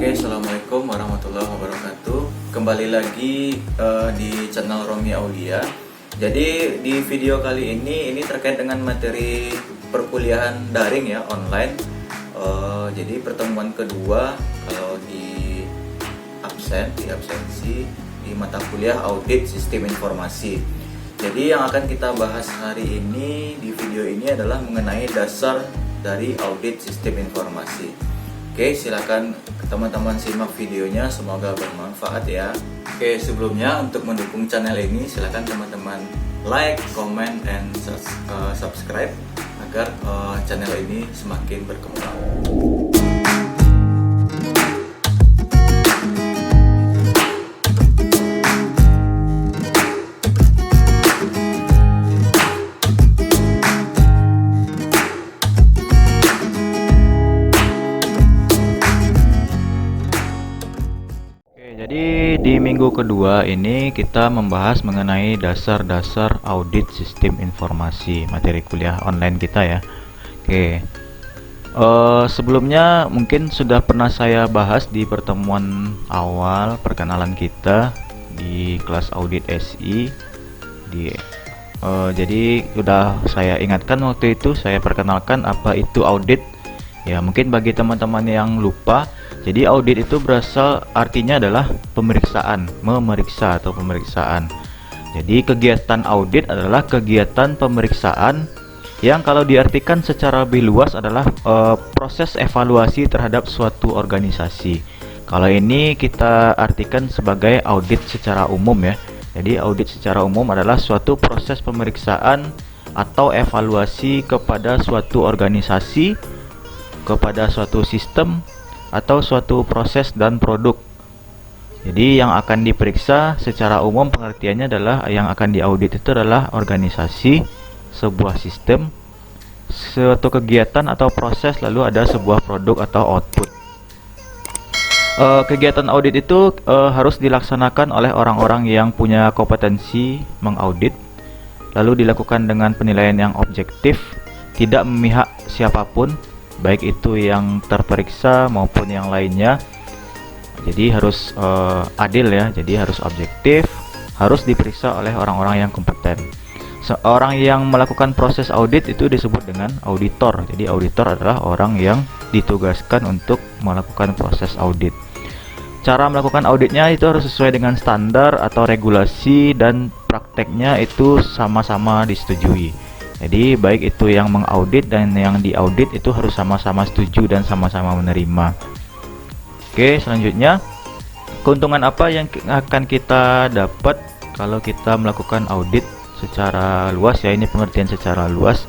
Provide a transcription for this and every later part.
Oke, assalamualaikum warahmatullahi wabarakatuh. Kembali lagi di channel Romi Aulia. Jadi di video kali ini terkait dengan materi perkuliahan daring ya, online. Jadi pertemuan kedua kalau di absensi di mata kuliah audit sistem informasi. Jadi yang akan kita bahas hari ini di video ini adalah mengenai dasar dari audit sistem informasi. Oke, silakan teman-teman simak videonya, semoga bermanfaat ya. Oke, sebelumnya untuk mendukung channel ini silakan teman-teman like, comment, and subscribe agar channel ini semakin berkembang. Jadi di minggu kedua ini kita membahas mengenai dasar-dasar audit sistem informasi, materi kuliah online kita ya. Oke, sebelumnya mungkin sudah pernah saya bahas di pertemuan awal perkenalan kita di kelas audit SI. Jadi sudah saya ingatkan waktu itu, saya perkenalkan apa itu audit. Ya, mungkin bagi teman-teman yang lupa, jadi audit itu berasal artinya adalah pemeriksaan, memeriksa atau pemeriksaan. Jadi kegiatan audit adalah kegiatan pemeriksaan yang kalau diartikan secara lebih luas adalah proses evaluasi terhadap suatu organisasi. Kalau ini kita artikan sebagai audit secara umum ya. Jadi audit secara umum adalah suatu proses pemeriksaan atau evaluasi kepada suatu organisasi, kepada suatu sistem atau suatu proses dan produk. Jadi yang akan diperiksa secara umum pengertiannya adalah yang akan diaudit itu adalah organisasi, sebuah sistem, suatu kegiatan atau proses, lalu ada sebuah produk atau output. Kegiatan audit itu harus dilaksanakan oleh orang-orang yang punya kompetensi mengaudit, lalu dilakukan dengan penilaian yang objektif, tidak memihak siapapun, baik itu yang terperiksa maupun yang lainnya. Jadi harus adil ya, jadi harus objektif, harus diperiksa oleh orang-orang yang kompeten. Seorang yang melakukan proses audit itu disebut dengan auditor. Jadi auditor adalah orang yang ditugaskan untuk melakukan proses audit. Cara melakukan auditnya itu harus sesuai dengan standar atau regulasi, dan prakteknya itu sama-sama disetujui. Jadi baik itu yang mengaudit dan yang diaudit itu harus sama-sama setuju dan sama-sama menerima. Oke, selanjutnya keuntungan apa yang akan kita dapat kalau kita melakukan audit secara luas ya, ini pengertian secara luas.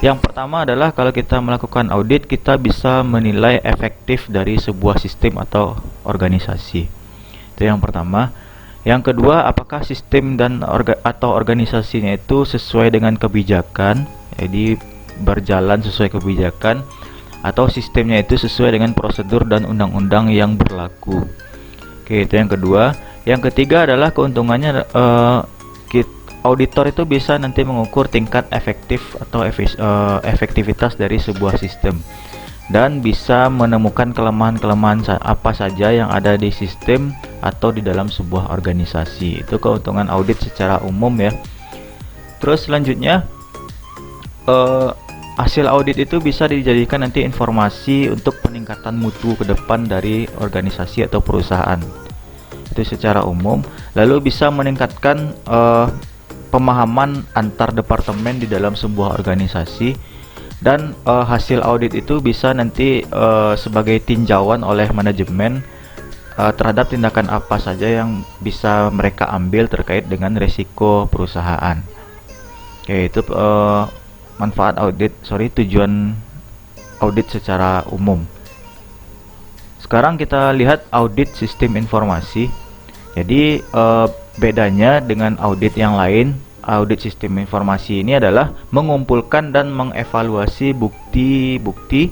Yang pertama adalah kalau kita melakukan audit, kita bisa menilai efektif dari sebuah sistem atau organisasi. Itu yang pertama. Yang kedua, apakah sistem dan atau organisasinya itu sesuai dengan kebijakan, jadi berjalan sesuai kebijakan, atau sistemnya itu sesuai dengan prosedur dan undang-undang yang berlaku. Oke, itu yang kedua. Yang ketiga adalah keuntungannya, auditor itu bisa nanti mengukur tingkat efektif atau efektivitas dari sebuah sistem, dan bisa menemukan kelemahan-kelemahan apa saja yang ada di sistem atau di dalam sebuah organisasi. Itu keuntungan audit secara umum ya. Terus selanjutnya, hasil audit itu bisa dijadikan nanti informasi untuk peningkatan mutu ke depan dari organisasi atau perusahaan. Itu secara umum. Lalu bisa meningkatkan pemahaman antar departemen di dalam sebuah organisasi. Dan hasil audit itu bisa nanti sebagai tinjauan oleh manajemen terhadap tindakan apa saja yang bisa mereka ambil terkait dengan resiko perusahaan. Oke, itu manfaat audit, tujuan audit secara umum. Sekarang kita lihat audit sistem informasi. Jadi bedanya dengan audit yang lain, audit sistem informasi ini adalah mengumpulkan dan mengevaluasi bukti-bukti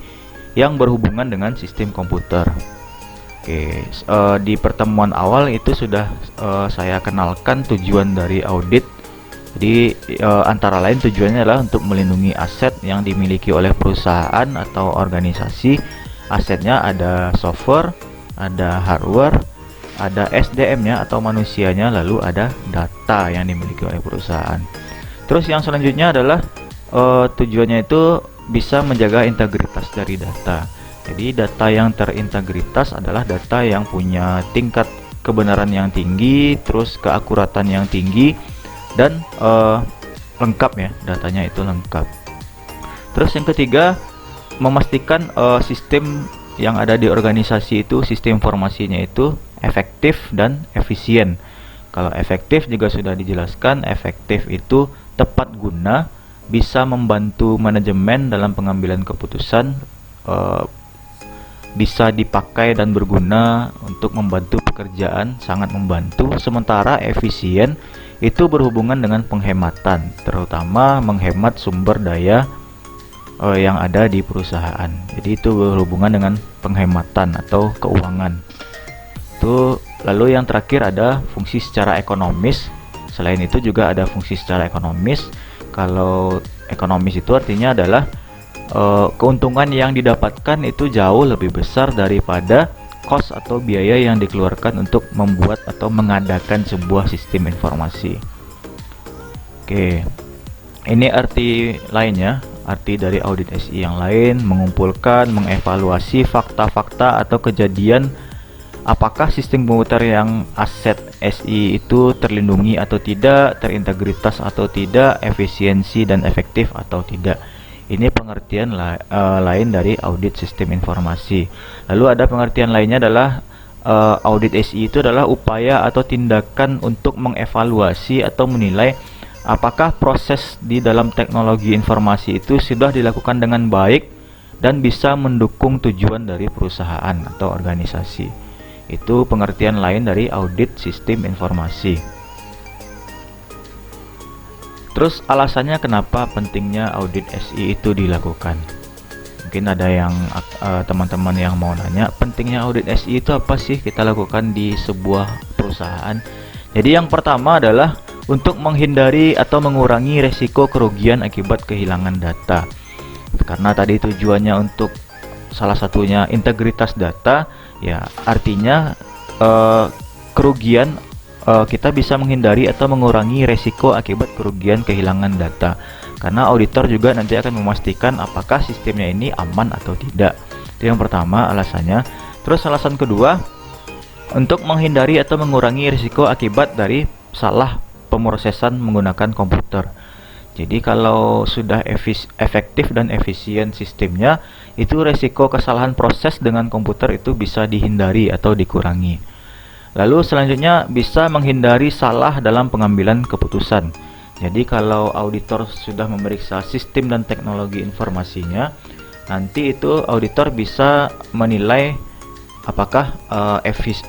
yang berhubungan dengan sistem komputer. Oke, di pertemuan awal itu sudah saya kenalkan tujuan dari audit. Jadi antara lain tujuannya adalah untuk melindungi aset yang dimiliki oleh perusahaan atau organisasi. Asetnya ada software, ada hardware, ada SDM-nya atau manusianya, lalu ada data yang dimiliki oleh perusahaan. Terus yang selanjutnya adalah tujuannya itu bisa menjaga integritas dari data. Jadi data yang terintegritas adalah data yang punya tingkat kebenaran yang tinggi, terus keakuratan yang tinggi, dan lengkap ya, datanya itu lengkap. Terus yang ketiga, memastikan sistem yang ada di organisasi itu, sistem informasinya itu efektif dan efisien. Kalau efektif juga sudah dijelaskan, efektif itu tepat guna, bisa membantu manajemen dalam pengambilan keputusan, bisa dipakai dan berguna untuk membantu pekerjaan, sangat membantu. Sementara efisien itu berhubungan dengan penghematan, terutama menghemat sumber daya yang ada di perusahaan. Jadi itu berhubungan dengan penghematan atau keuangan. Lalu yang terakhir ada fungsi secara ekonomis. Selain itu juga ada fungsi secara ekonomis. Kalau ekonomis itu artinya adalah keuntungan yang didapatkan itu jauh lebih besar daripada cost atau biaya yang dikeluarkan untuk membuat atau mengadakan sebuah sistem informasi. Oke, ini arti lainnya. Arti dari audit SI yang lain: mengumpulkan, mengevaluasi fakta-fakta atau kejadian, apakah sistem komputer yang aset SI itu terlindungi atau tidak, terintegritas atau tidak, efisiensi dan efektif atau tidak. Ini pengertian lain dari audit sistem informasi. Lalu ada pengertian lainnya adalah audit SI itu adalah upaya atau tindakan untuk mengevaluasi atau menilai apakah proses di dalam teknologi informasi itu sudah dilakukan dengan baik dan bisa mendukung tujuan dari perusahaan atau organisasi. Itu pengertian lain dari audit sistem informasi. Terus alasannya kenapa pentingnya audit SI itu dilakukan? Mungkin ada yang teman-teman yang mau nanya, pentingnya audit SI itu apa sih kita lakukan di sebuah perusahaan? Jadi yang pertama adalah untuk menghindari atau mengurangi resiko kerugian akibat kehilangan data. Karena tadi tujuannya untuk salah satunya integritas data, ya artinya kerugian, kita bisa menghindari atau mengurangi resiko akibat kerugian kehilangan data. Karena auditor juga nanti akan memastikan apakah sistemnya ini aman atau tidak. Itu yang pertama alasannya. Terus alasan kedua, untuk menghindari atau mengurangi risiko akibat dari salah pemrosesan menggunakan komputer. Jadi kalau sudah efektif dan efisien sistemnya, itu resiko kesalahan proses dengan komputer itu bisa dihindari atau dikurangi. Lalu selanjutnya bisa menghindari salah dalam pengambilan keputusan. Jadi kalau auditor sudah memeriksa sistem dan teknologi informasinya, nanti itu auditor bisa menilai apakah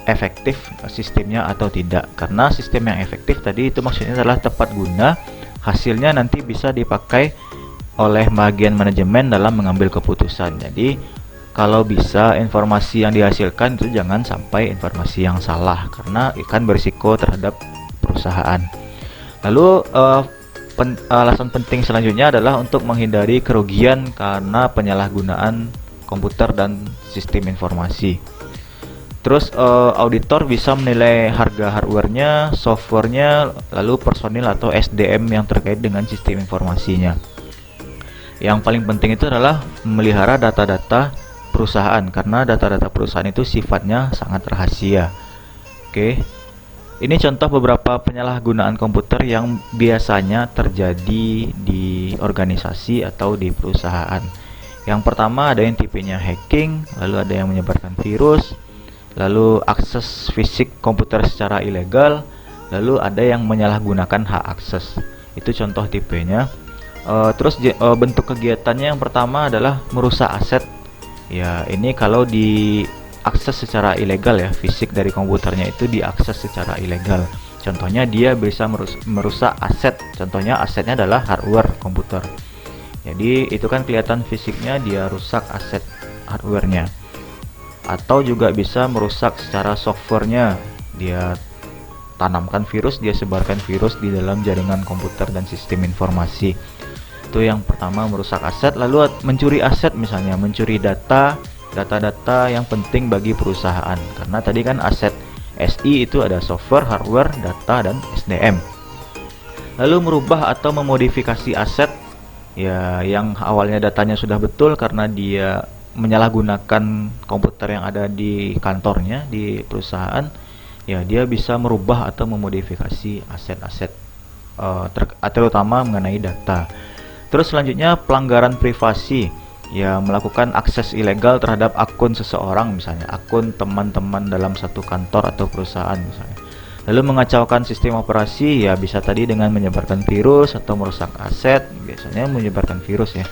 efektif sistemnya atau tidak. Karena sistem yang efektif tadi itu maksudnya adalah tepat guna, hasilnya nanti bisa dipakai oleh bagian manajemen dalam mengambil keputusan. Jadi kalau bisa informasi yang dihasilkan itu jangan sampai informasi yang salah, karena akan berisiko terhadap perusahaan. Lalu alasan penting selanjutnya adalah untuk menghindari kerugian karena penyalahgunaan komputer dan sistem informasi. Terus auditor bisa menilai harga hardware-nya, software-nya, lalu personil atau SDM yang terkait dengan sistem informasinya. Yang paling penting itu adalah memelihara data-data perusahaan, karena data-data perusahaan itu sifatnya sangat rahasia. Oke. Ini contoh beberapa penyalahgunaan komputer yang biasanya terjadi di organisasi atau di perusahaan. Yang pertama ada yang tipenya hacking, lalu ada yang menyebarkan virus, lalu akses fisik komputer secara ilegal, lalu ada yang menyalahgunakan hak akses. Itu contoh tipenya. Terus bentuk kegiatannya yang pertama adalah merusak aset. Ya, ini kalau diakses secara ilegal ya, fisik dari komputernya itu diakses secara ilegal. Contohnya dia bisa merusak aset. Contohnya asetnya adalah hardware komputer. Jadi itu kan kelihatan fisiknya dia rusak aset hardwarenya. Atau juga bisa merusak secara softwarenya. Dia tanamkan virus, dia sebarkan virus di dalam jaringan komputer dan sistem informasi. Itu yang pertama, merusak aset. Lalu mencuri aset, misalnya mencuri data data-data yang penting bagi perusahaan. Karena tadi kan aset SI itu ada software, hardware, data, dan SDM. Lalu merubah atau memodifikasi aset ya yang awalnya datanya sudah betul karena dia menyalahgunakan komputer yang ada di kantornya, di perusahaan, ya dia bisa merubah atau memodifikasi aset-aset terutama mengenai data. Terus selanjutnya pelanggaran privasi, ya melakukan akses ilegal terhadap akun seseorang, misalnya akun teman-teman dalam satu kantor atau perusahaan misalnya. Lalu mengacaukan sistem operasi, ya bisa tadi dengan menyebarkan virus atau merusak aset, biasanya menyebarkan virus ya.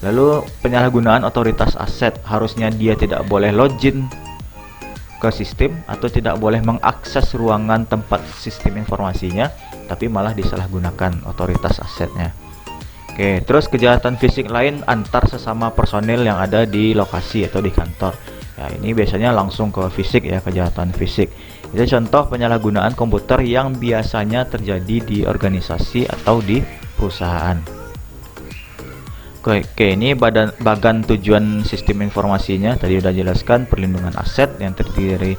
Lalu penyalahgunaan otoritas aset, harusnya dia tidak boleh login ke sistem atau tidak boleh mengakses ruangan tempat sistem informasinya, tapi malah disalahgunakan otoritas asetnya. Oke, terus kejahatan fisik lain antar sesama personil yang ada di lokasi atau di kantor. Ya, ini biasanya langsung ke fisik ya, kejahatan fisik. Itu contoh penyalahgunaan komputer yang biasanya terjadi di organisasi atau di perusahaan. Oke, ini bagan tujuan sistem informasinya tadi udah jelaskan, perlindungan aset yang terdiri dari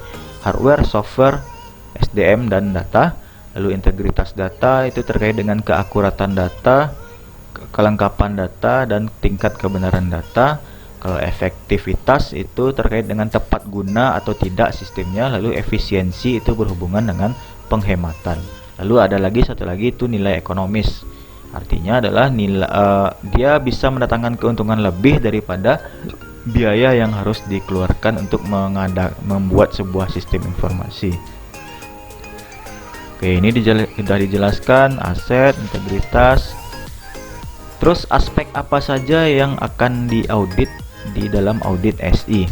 hardware, software, SDM, dan data. Lalu integritas data itu terkait dengan keakuratan data, kelengkapan data, dan tingkat kebenaran data. Kalau efektivitas itu terkait dengan tepat guna atau tidak sistemnya. Lalu efisiensi itu berhubungan dengan penghematan. Lalu ada lagi satu lagi itu nilai ekonomis. Artinya adalah nilai dia bisa mendatangkan keuntungan lebih daripada biaya yang harus dikeluarkan untuk membuat sebuah sistem informasi. Oke, ini sudah dijelaskan aset, integritas. Terus aspek apa saja yang akan diaudit di dalam audit SI?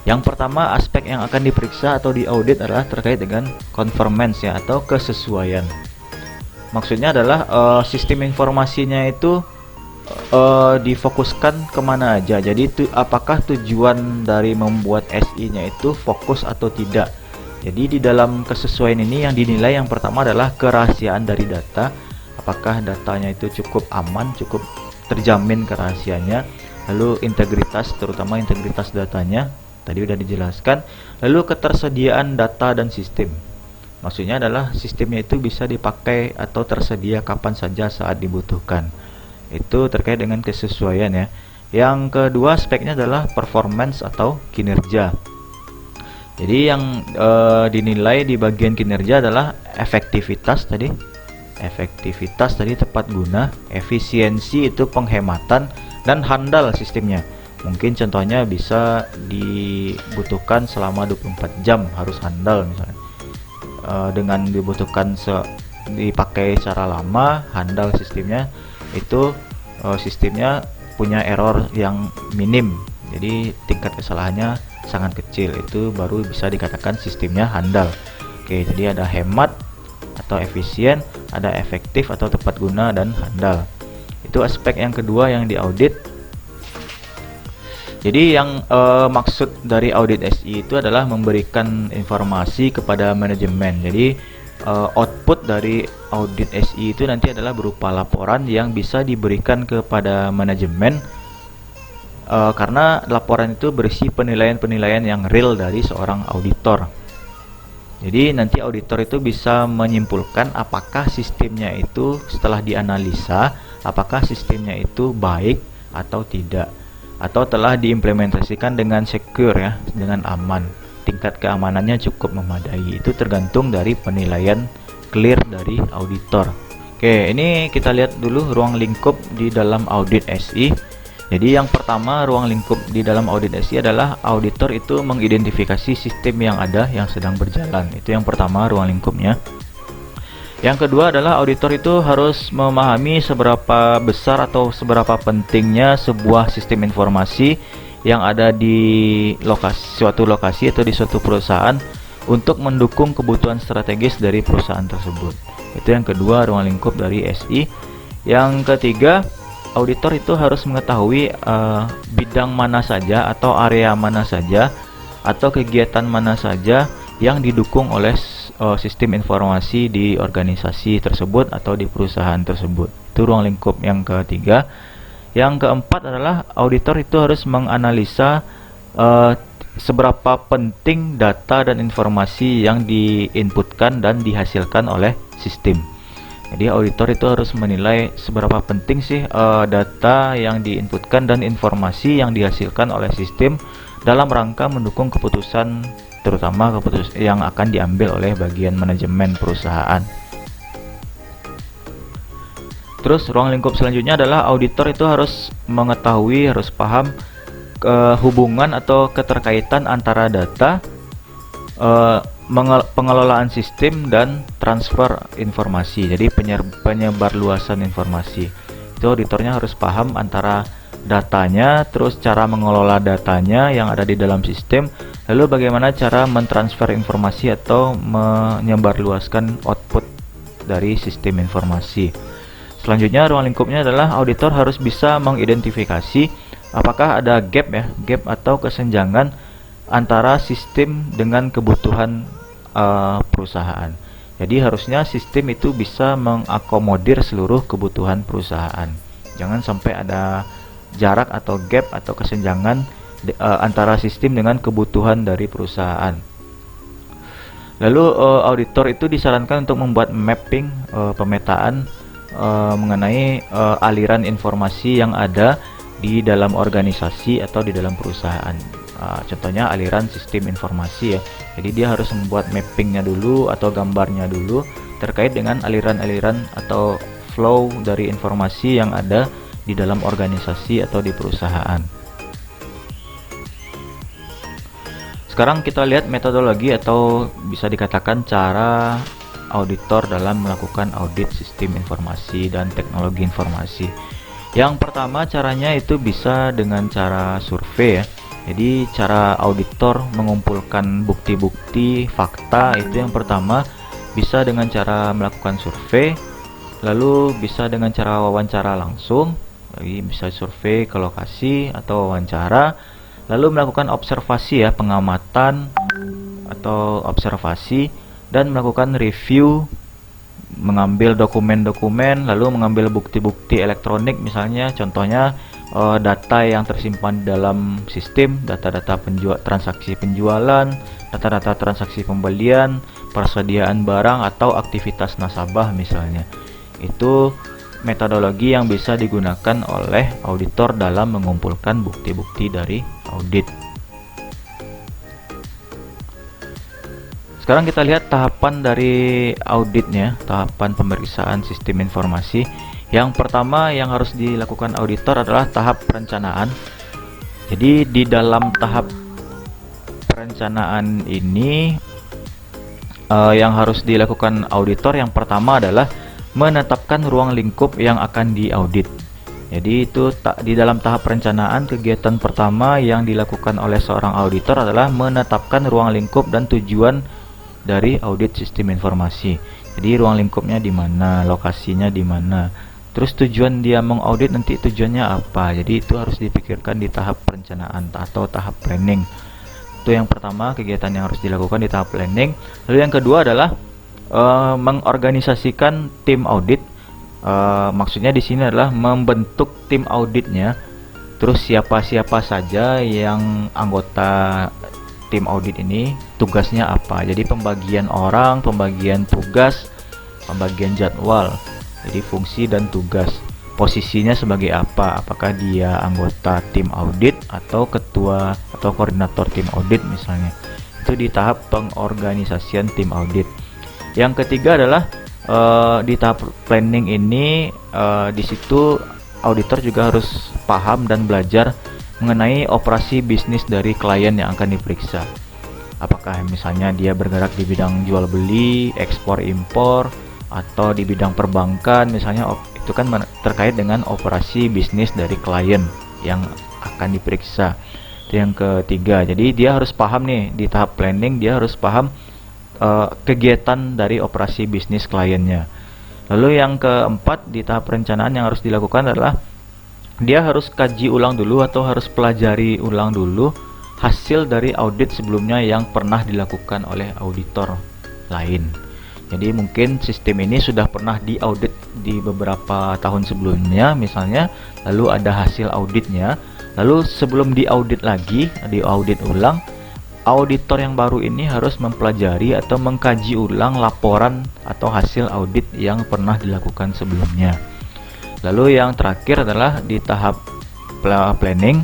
Yang pertama, aspek yang akan diperiksa atau diaudit adalah terkait dengan conformance ya, atau kesesuaian. Maksudnya adalah sistem informasinya itu difokuskan kemana aja. Jadi apakah tujuan dari membuat SI-nya itu fokus atau tidak. Jadi di dalam kesesuaian ini yang dinilai yang pertama adalah kerahasiaan dari data. Apakah datanya itu cukup aman, cukup terjamin kerahasiaannya. Lalu integritas, terutama integritas datanya tadi udah dijelaskan. Lalu ketersediaan data dan sistem, maksudnya adalah sistemnya itu bisa dipakai atau tersedia kapan saja saat dibutuhkan. Itu terkait dengan kesesuaian ya. Yang kedua aspeknya adalah performance atau kinerja. Jadi yang dinilai di bagian kinerja adalah efektivitas tadi, tepat guna, efisiensi itu penghematan, dan handal sistemnya. Mungkin contohnya bisa dibutuhkan selama 24 jam harus handal misalnya. Dengan dibutuhkan dipakai secara lama, handal sistemnya itu sistemnya punya error yang minim. Jadi tingkat kesalahannya sangat kecil, itu baru bisa dikatakan sistemnya handal. Oke, jadi ada hemat atau efisien, ada efektif atau tepat guna, dan handal. Itu aspek yang kedua yang diaudit. Jadi yang maksud dari audit SI itu adalah memberikan informasi kepada manajemen. Jadi output dari audit SI itu nanti adalah berupa laporan yang bisa diberikan kepada manajemen, karena laporan itu berisi penilaian-penilaian yang real dari seorang auditor. Jadi nanti auditor itu bisa menyimpulkan apakah sistemnya itu setelah dianalisa, apakah sistemnya itu baik atau tidak, atau telah diimplementasikan dengan secure ya, dengan aman, tingkat keamanannya cukup memadai. Itu tergantung dari penilaian clear dari auditor. Oke, ini kita lihat dulu ruang lingkup di dalam audit SI. Jadi yang pertama, ruang lingkup di dalam audit SI adalah auditor itu mengidentifikasi sistem yang ada yang sedang berjalan. Itu yang pertama, ruang lingkupnya. Yang kedua adalah auditor itu harus memahami seberapa besar atau seberapa pentingnya sebuah sistem informasi yang ada di suatu lokasi atau di suatu perusahaan untuk mendukung kebutuhan strategis dari perusahaan tersebut. Itu yang kedua, ruang lingkup dari SI. Yang ketiga, auditor itu harus mengetahui bidang mana saja atau area mana saja atau kegiatan mana saja yang didukung oleh sistem informasi di organisasi tersebut atau di perusahaan tersebut. Itu ruang lingkup yang ketiga. Yang keempat adalah auditor itu harus menganalisa eh, seberapa penting data dan informasi yang diinputkan dan dihasilkan oleh sistem. Jadi auditor itu harus menilai seberapa penting sih data yang diinputkan dan informasi yang dihasilkan oleh sistem dalam rangka mendukung keputusan, terutama keputusan yang akan diambil oleh bagian manajemen perusahaan. Terus ruang lingkup selanjutnya adalah auditor itu harus mengetahui, harus paham hubungan atau keterkaitan antara data, pengelolaan sistem, dan transfer informasi. Jadi penyebarluasan informasi. Itu auditornya harus paham antara datanya, terus cara mengelola datanya yang ada di dalam sistem, lalu bagaimana cara mentransfer informasi atau menyebarluaskan output dari sistem informasi. Selanjutnya ruang lingkupnya adalah auditor harus bisa mengidentifikasi apakah ada gap atau kesenjangan antara sistem dengan kebutuhan perusahaan. Jadi harusnya sistem itu bisa mengakomodir seluruh kebutuhan perusahaan. Jangan sampai ada jarak atau gap atau kesenjangan antara sistem dengan kebutuhan dari perusahaan. Lalu auditor itu disarankan untuk membuat mapping, pemetaan mengenai aliran informasi yang ada di dalam organisasi atau di dalam perusahaan. Contohnya aliran sistem informasi ya. Jadi dia harus membuat mappingnya dulu atau gambarnya dulu terkait dengan aliran-aliran atau flow dari informasi yang ada di dalam organisasi atau di perusahaan. Sekarang kita lihat metodologi atau bisa dikatakan cara auditor dalam melakukan audit sistem informasi dan teknologi informasi. Yang pertama caranya itu bisa dengan cara survei ya. Jadi cara auditor mengumpulkan bukti-bukti fakta itu yang pertama bisa dengan cara melakukan survei, lalu bisa dengan cara wawancara langsung, jadi bisa survei ke lokasi atau wawancara, lalu melakukan observasi ya, pengamatan atau observasi, dan melakukan review, mengambil dokumen-dokumen, lalu mengambil bukti-bukti elektronik, misalnya contohnya data yang tersimpan di dalam sistem, data-data transaksi penjualan, data-data transaksi pembelian, persediaan barang, atau aktivitas nasabah misalnya. Itu metodologi yang bisa digunakan oleh auditor dalam mengumpulkan bukti-bukti dari audit. Sekarang kita lihat tahapan dari auditnya, tahapan pemeriksaan sistem informasi. Yang pertama yang harus dilakukan auditor adalah tahap perencanaan. Jadi di dalam tahap perencanaan ini yang harus dilakukan auditor yang pertama adalah menetapkan ruang lingkup yang akan diaudit. Jadi itu di dalam tahap perencanaan, kegiatan pertama yang dilakukan oleh seorang auditor adalah menetapkan ruang lingkup dan tujuan dari audit sistem informasi. Jadi ruang lingkupnya di mana, lokasinya di mana, terus tujuan dia mengaudit nanti tujuannya apa. Jadi itu harus dipikirkan di tahap perencanaan atau tahap planning. Itu yang pertama, kegiatan yang harus dilakukan di tahap planning. Lalu yang kedua adalah mengorganisasikan tim audit. Maksudnya di sini adalah membentuk tim auditnya. Terus siapa-siapa saja yang anggota tim audit ini, tugasnya apa. Jadi pembagian orang, pembagian tugas, pembagian jadwal. Jadi fungsi dan tugas. Posisinya sebagai apa? Apakah dia anggota tim audit atau ketua atau koordinator tim audit misalnya. Itu di tahap pengorganisasian tim audit. Yang ketiga adalah di tahap planning ini, di situ auditor juga harus paham dan belajar mengenai operasi bisnis dari klien yang akan diperiksa. Apakah misalnya dia bergerak di bidang jual beli, ekspor impor, atau di bidang perbankan misalnya, itu kan terkait dengan operasi bisnis dari klien yang akan diperiksa. Itu yang ketiga. Jadi dia harus paham nih, di tahap planning dia harus paham kegiatan dari operasi bisnis kliennya. Lalu yang keempat, di tahap perencanaan yang harus dilakukan adalah dia harus kaji ulang dulu atau harus pelajari ulang dulu hasil dari audit sebelumnya yang pernah dilakukan oleh auditor lain. Jadi mungkin sistem ini sudah pernah diaudit di beberapa tahun sebelumnya misalnya, lalu ada hasil auditnya, Lalu sebelum diaudit lagi, diaudit ulang, auditor yang baru ini harus mempelajari atau mengkaji ulang laporan atau hasil audit yang pernah dilakukan sebelumnya. Lalu yang terakhir adalah di tahap planning,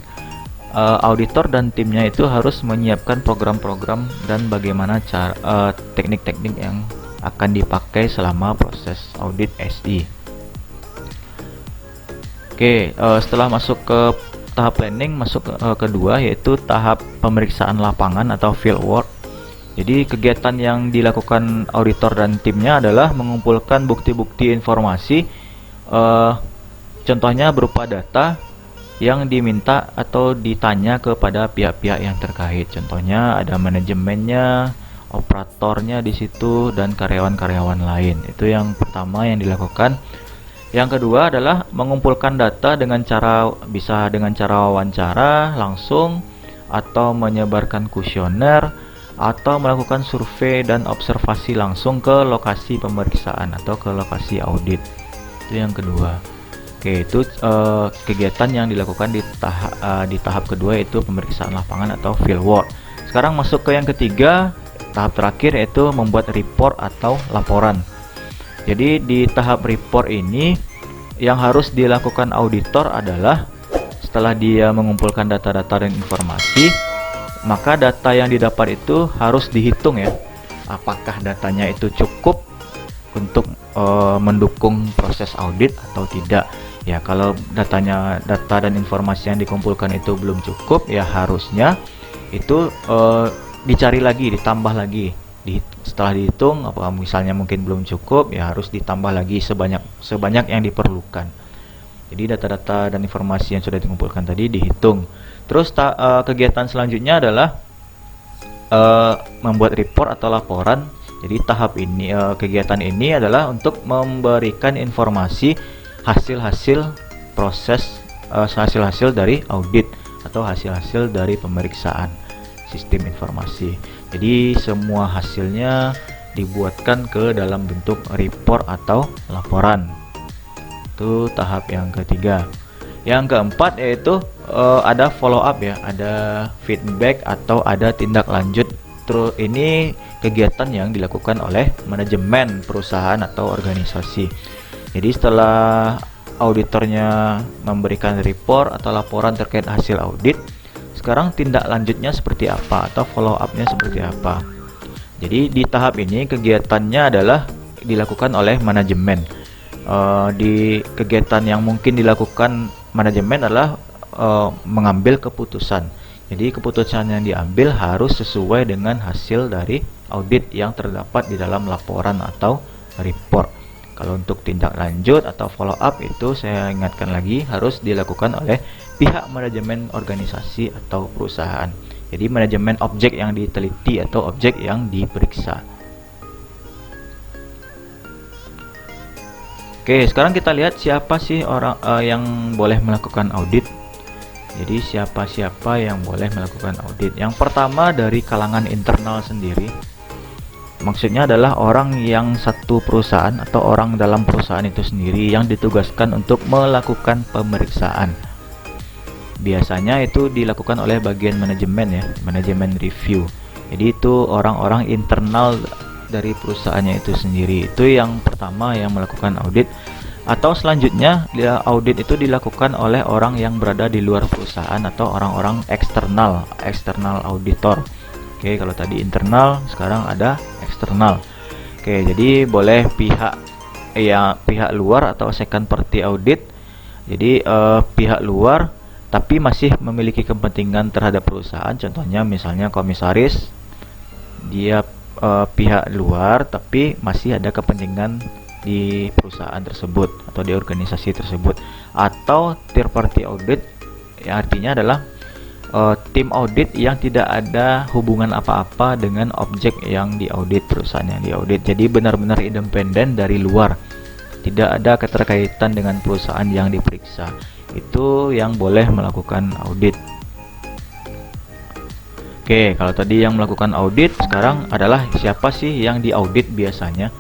auditor dan timnya itu harus menyiapkan program-program dan bagaimana cara teknik-teknik yang akan dipakai selama proses audit SI. Oke, setelah masuk ke tahap planning, masuk ke kedua, yaitu tahap pemeriksaan lapangan atau field work. Jadi kegiatan yang dilakukan auditor dan timnya adalah mengumpulkan bukti-bukti informasi, contohnya berupa data yang diminta atau ditanya kepada pihak-pihak yang terkait. Contohnya ada manajemennya, operatornya di situ, dan karyawan-karyawan lain. Itu yang pertama yang dilakukan. Yang kedua adalah mengumpulkan data bisa dengan cara wawancara langsung, atau menyebarkan kuesioner, atau melakukan survei dan observasi langsung ke lokasi pemeriksaan atau ke lokasi audit. Itu yang kedua. Oke, itu kegiatan yang dilakukan di tahap kedua, yaitu pemeriksaan lapangan atau field work. Sekarang masuk ke yang ketiga, tahap terakhir, yaitu membuat report atau laporan. Jadi di tahap report ini yang harus dilakukan auditor adalah setelah dia mengumpulkan data-data dan informasi, maka data yang didapat itu harus dihitung ya. Apakah datanya itu cukup untuk mendukung proses audit atau tidak. Ya, kalau data dan informasi yang dikumpulkan itu belum cukup, ya harusnya itu dicari lagi, ditambah lagi. Setelah dihitung, apa misalnya mungkin belum cukup, ya harus ditambah lagi sebanyak yang diperlukan. Jadi data-data dan informasi yang sudah dikumpulkan tadi dihitung. Terus kegiatan selanjutnya adalah membuat report atau laporan. Jadi tahap ini, kegiatan ini adalah untuk memberikan informasi hasil-hasil proses, hasil-hasil dari audit atau hasil-hasil dari pemeriksaan sistem informasi. Jadi semua hasilnya dibuatkan ke dalam bentuk report atau laporan. Itu tahap yang ketiga. Yang keempat yaitu ada follow up ya, ada feedback atau ada tindak lanjut. Terus ini kegiatan yang dilakukan oleh manajemen perusahaan atau organisasi. Jadi setelah auditornya memberikan report atau laporan terkait hasil audit, sekarang tindak lanjutnya seperti apa atau follow up-nya seperti apa. Jadi di tahap ini kegiatannya adalah dilakukan oleh manajemen. Di kegiatan yang mungkin dilakukan manajemen adalah mengambil keputusan. Jadi keputusan yang diambil harus sesuai dengan hasil dari audit yang terdapat di dalam laporan atau report. Kalau untuk tindak lanjut atau follow up itu saya ingatkan lagi harus dilakukan oleh pihak manajemen organisasi atau perusahaan. Jadi manajemen objek yang diteliti atau objek yang diperiksa. Oke, sekarang kita lihat siapa sih orang yang boleh melakukan audit. Jadi siapa-siapa yang boleh melakukan audit. Yang pertama dari kalangan internal sendiri. Maksudnya adalah orang yang satu perusahaan atau orang dalam perusahaan itu sendiri yang ditugaskan untuk melakukan pemeriksaan. Biasanya itu dilakukan oleh bagian manajemen ya, manajemen review. Jadi itu orang-orang internal dari perusahaannya itu sendiri. Itu yang pertama yang melakukan audit. Atau selanjutnya audit itu dilakukan oleh orang yang berada di luar perusahaan atau orang-orang eksternal auditor. Oke, kalau tadi internal, sekarang ada eksternal. Oke, jadi boleh pihak luar atau second party audit. Jadi pihak luar tapi masih memiliki kepentingan terhadap perusahaan. Contohnya misalnya komisaris, dia pihak luar tapi masih ada kepentingan di perusahaan tersebut atau di organisasi tersebut. Atau third party audit, yang artinya adalah tim audit yang tidak ada hubungan apa-apa dengan objek yang diaudit, perusahaan yang diaudit. Jadi benar-benar independen dari luar, tidak ada keterkaitan dengan perusahaan yang diperiksa. Itu yang boleh melakukan audit. Oke, kalau tadi yang melakukan audit, sekarang adalah siapa sih yang diaudit biasanya.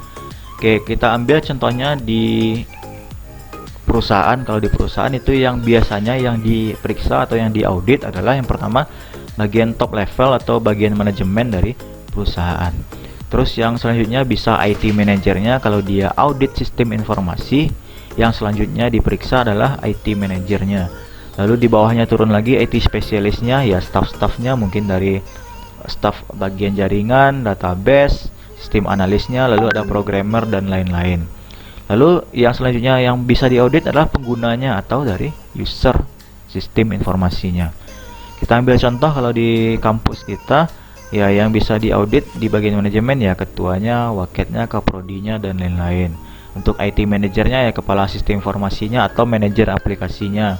Oke, kita ambil contohnya di perusahaan, kalau di perusahaan itu yang biasanya yang diperiksa atau yang diaudit adalah yang pertama bagian top level atau bagian manajemen dari perusahaan. Terus yang selanjutnya bisa IT manajernya kalau dia audit sistem informasi. Yang selanjutnya diperiksa adalah IT manajernya. Lalu di bawahnya turun lagi IT spesialisnya, ya staff-staffnya mungkin dari staff bagian jaringan, database, sistem analisnya, lalu ada programmer dan lain-lain. Lalu yang selanjutnya yang bisa diaudit adalah penggunanya atau dari user sistem informasinya. Kita ambil contoh kalau di kampus kita, ya yang bisa diaudit di bagian manajemen ya ketuanya, waketnya, kaprodinya dan lain-lain. Untuk IT manajernya ya kepala sistem informasinya atau manajer aplikasinya.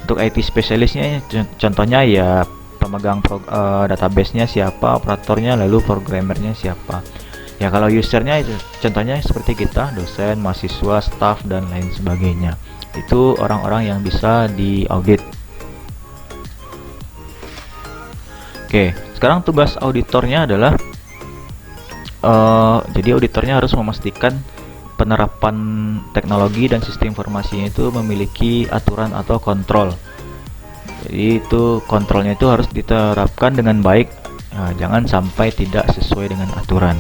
Untuk IT spesialisnya contohnya ya pemegang database-nya siapa, operatornya, lalu programmernya siapa. Ya kalau usernya itu contohnya seperti kita, dosen, mahasiswa, staff dan lain sebagainya. Itu orang-orang yang bisa diaudit. Oke, sekarang tugas auditornya adalah jadi auditornya harus memastikan penerapan teknologi dan sistem informasinya itu memiliki aturan atau kontrol. Jadi itu kontrolnya itu harus diterapkan dengan baik, jangan sampai tidak sesuai dengan aturan.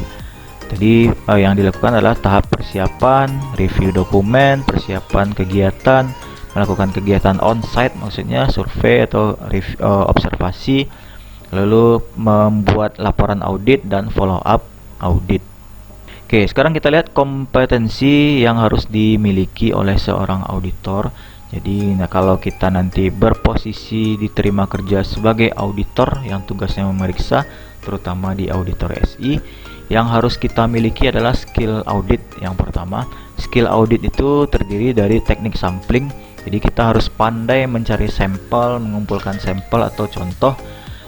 Jadi yang dilakukan adalah tahap persiapan, review dokumen, persiapan kegiatan, melakukan kegiatan on-site maksudnya survei atau observasi, lalu membuat laporan audit dan follow up audit. Oke, sekarang kita lihat kompetensi yang harus dimiliki oleh seorang auditor. Jadi, kalau kita nanti berposisi diterima kerja sebagai auditor yang tugasnya memeriksa, terutama di auditor SI, yang harus kita miliki adalah skill audit. Yang pertama, skill audit itu terdiri dari teknik sampling. Jadi, kita harus pandai mencari sampel, mengumpulkan sampel atau contoh,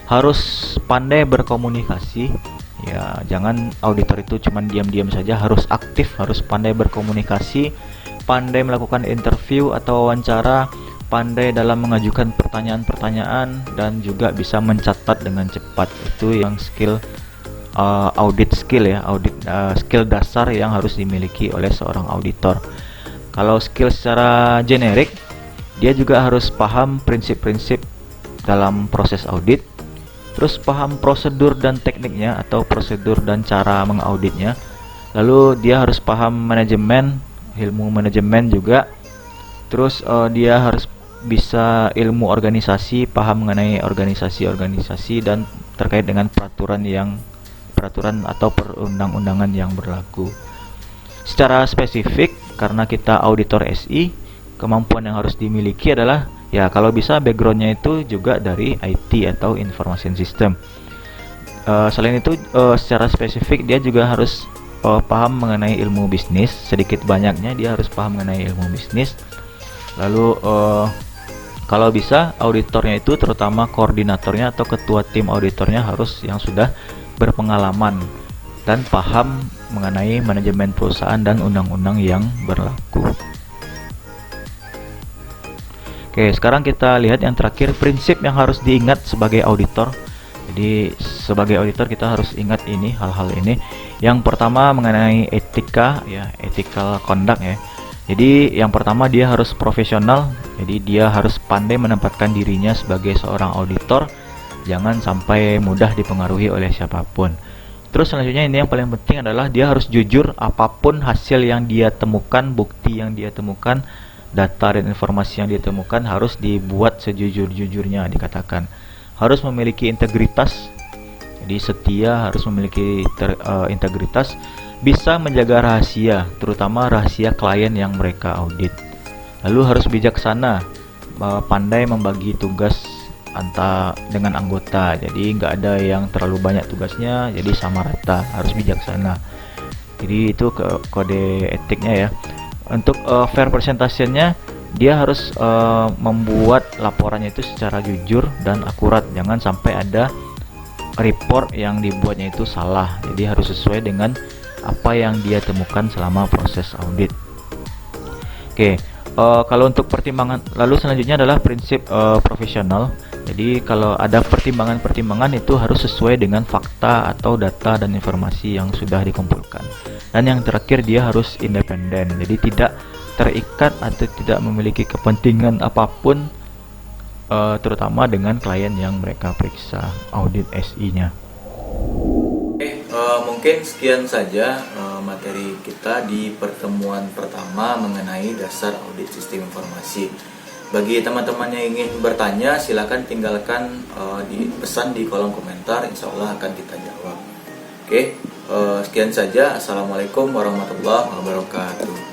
harus pandai berkomunikasi. Ya, jangan auditor itu cuma diam-diam saja, harus aktif, harus pandai berkomunikasi, pandai melakukan interview atau wawancara, pandai dalam mengajukan pertanyaan-pertanyaan, dan juga bisa mencatat dengan cepat. Itu yang skill audit skill ya, audit skill dasar yang harus dimiliki oleh seorang auditor. Kalau skill secara generik, dia juga harus paham prinsip-prinsip dalam proses audit. Terus paham prosedur dan tekniknya atau prosedur dan cara mengauditnya. Lalu dia harus paham manajemen, ilmu manajemen juga. Terus dia harus bisa ilmu organisasi, paham mengenai organisasi-organisasi dan terkait dengan peraturan atau perundang-undangan yang berlaku. Secara spesifik karena kita auditor SI, kemampuan yang harus dimiliki adalah ya kalau bisa backgroundnya itu juga dari IT atau information system. Selain itu secara spesifik dia juga harus paham mengenai ilmu bisnis, sedikit banyaknya dia harus paham mengenai ilmu bisnis. Lalu kalau bisa auditornya itu terutama koordinatornya atau ketua tim auditornya harus yang sudah berpengalaman dan paham mengenai manajemen perusahaan dan undang-undang yang berlaku. Oke, sekarang kita lihat yang terakhir, prinsip yang harus diingat sebagai auditor. Jadi sebagai auditor kita harus ingat ini, hal-hal ini. Yang pertama mengenai etika ya, ethical conduct ya. Jadi yang pertama dia harus profesional. Jadi dia harus pandai menempatkan dirinya sebagai seorang auditor, jangan sampai mudah dipengaruhi oleh siapapun. Terus selanjutnya ini yang paling penting adalah dia harus jujur, apapun hasil yang dia temukan, bukti yang dia temukan, data dan informasi yang ditemukan harus dibuat sejujur-jujurnya dikatakan. Harus memiliki integritas. Jadi setia, harus memiliki integritas, bisa menjaga rahasia, terutama rahasia klien yang mereka audit. Lalu harus bijaksana, pandai membagi tugas dengan anggota. Jadi nggak ada yang terlalu banyak tugasnya, jadi sama rata, harus bijaksana. Jadi itu kode etiknya ya. Untuk fair presentation-nya, dia harus membuat laporannya itu secara jujur dan akurat. Jangan sampai ada report yang dibuatnya itu salah. Jadi harus sesuai dengan apa yang dia temukan selama proses audit. Oke, kalau untuk pertimbangan, lalu selanjutnya adalah prinsip profesional. Jadi kalau ada pertimbangan-pertimbangan itu harus sesuai dengan fakta atau data dan informasi yang sudah dikumpulkan. Dan yang terakhir dia harus independen. Jadi tidak terikat atau tidak memiliki kepentingan apapun, terutama dengan klien yang mereka periksa audit SI-nya. Mungkin sekian saja materi kita di pertemuan pertama mengenai dasar audit sistem informasi. Bagi teman-teman yang ingin bertanya, silakan tinggalkan di pesan di kolom komentar, insya Allah akan kita jawab. Oke, sekian saja. Assalamualaikum warahmatullahi wabarakatuh.